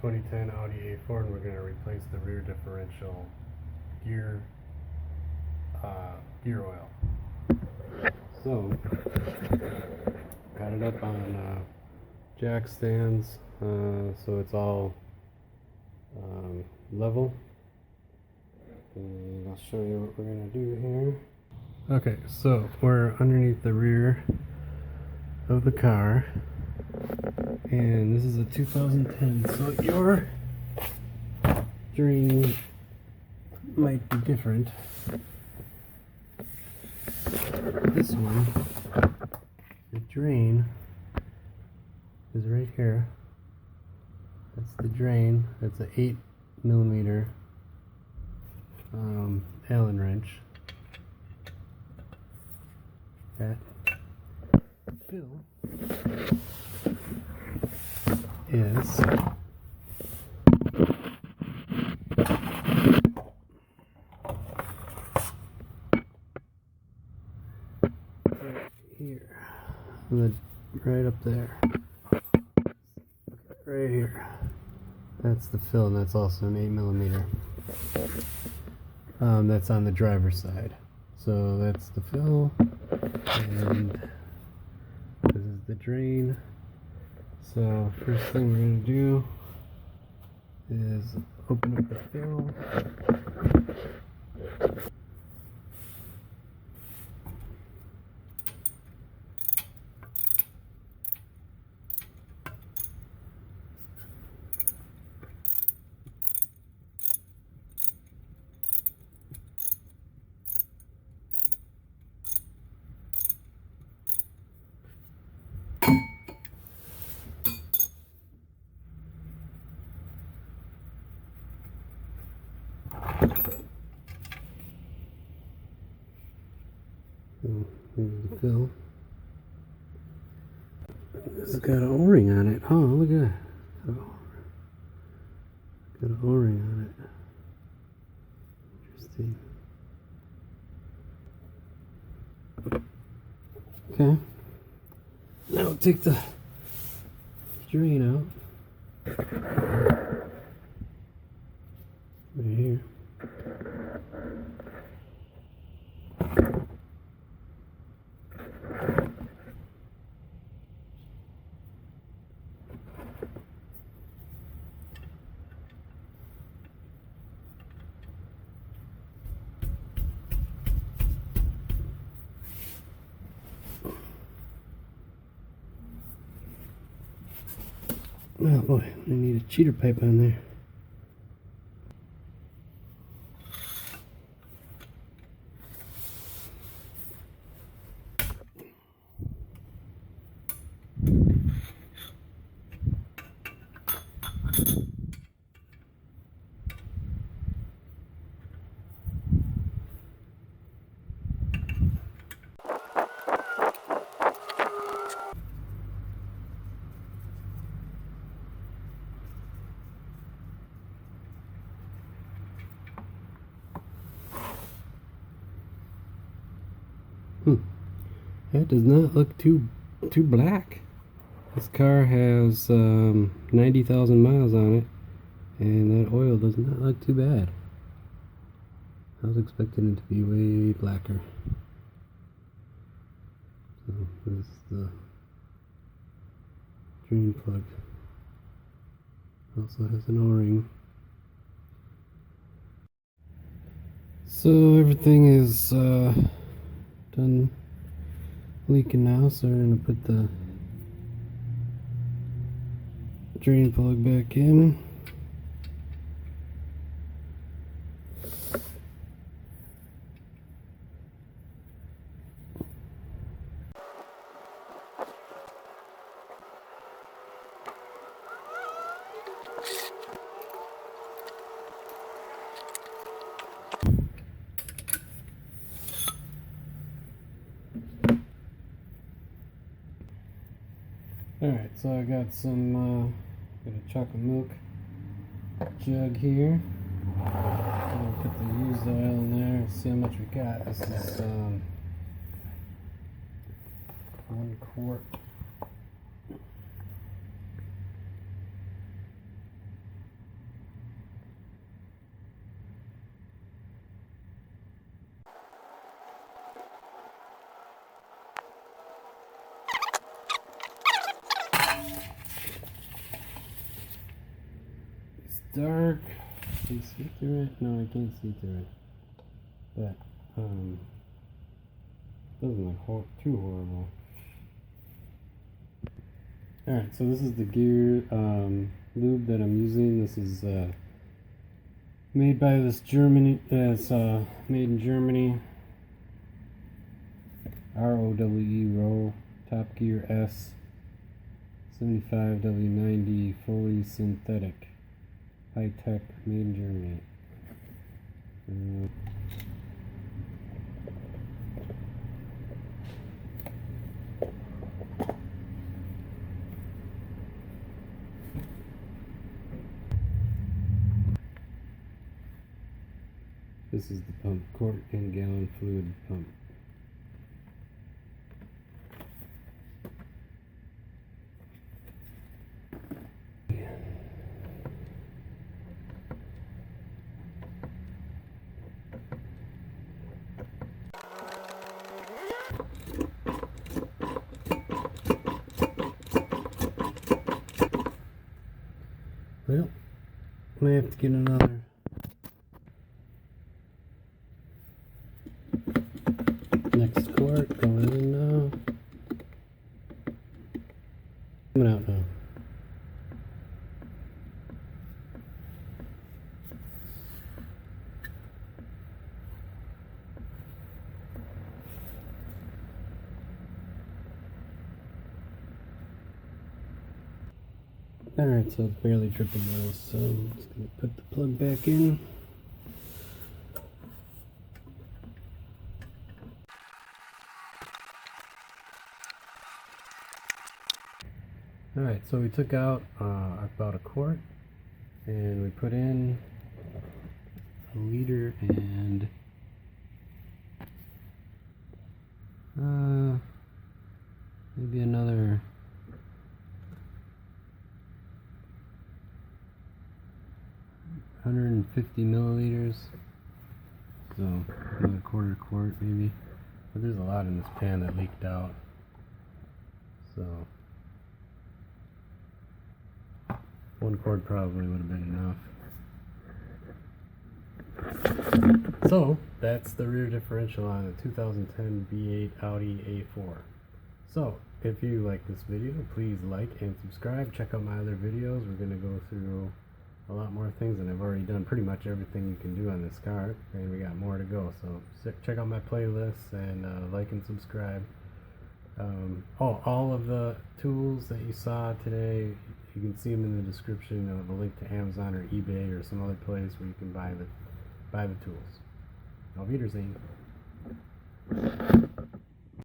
2010 Audi A4, and we're going to replace the rear differential gear oil. So, got it up on jack stands, so it's all level. And I'll show you what we're going to do here. Okay, so we're underneath the rear of the car, and this is a 2010, so your drain might be different. This one, the drain is right here. That's the drain. That's an 8mm Allen wrench. That fill is right here, right up there, right here. That's the fill, and that's also an 8mm. That's on the driver's side. So that's the fill, and this is the drain. So first thing we're going to do is open up the fill. Here's the fill. This has got an O-ring on it. Oh, look at that. Oh, got an O-ring on it. Interesting. Okay. Now we'll take the drain out. Right here. Oh boy, I need a cheater pipe on there. That does not look too black. This car has 90,000 miles on it, and that oil does not look too bad. I was expecting it to be way blacker. So this is the drain plug. Also has an O-ring. So everything is done leaking now, so we're going to put the drain plug back in. Alright, so I got some got a chocolate milk jug here. I'm gonna put the used oil in there and see how much we got. This is 1 quart. dark. Can you see through it? No, I can't see through it. But doesn't look too horrible. Alright, so this is the gear lube that I'm using. This is made by this Germany. It's made in Germany. ROWE Top Gear S 75W90 fully synthetic, high tech, made in Germany. This is the pump, quart and gallon fluid pump. Well, I have to get another. Next quart going in now. Coming out now. Alright, so it's barely triple mils, so I'm just going to put the plug back in. Alright, so we took out about a quart and we put in a liter and maybe another 150 milliliters, so another quarter quart maybe, but there's a lot in this pan that leaked out, so 1 quart probably would have been enough. So that's the rear differential on a 2010 B8 Audi A4. So if you like this video, please like and subscribe. Check out my other videos. We're going to go through a lot more things, and I've already done pretty much everything you can do on this car, and we got more to go. So check out my playlists and like and subscribe. All of the tools that you saw today, you can see them in the description of a link to Amazon or eBay or some other place where you can buy the tools. Auf Wiedersehen.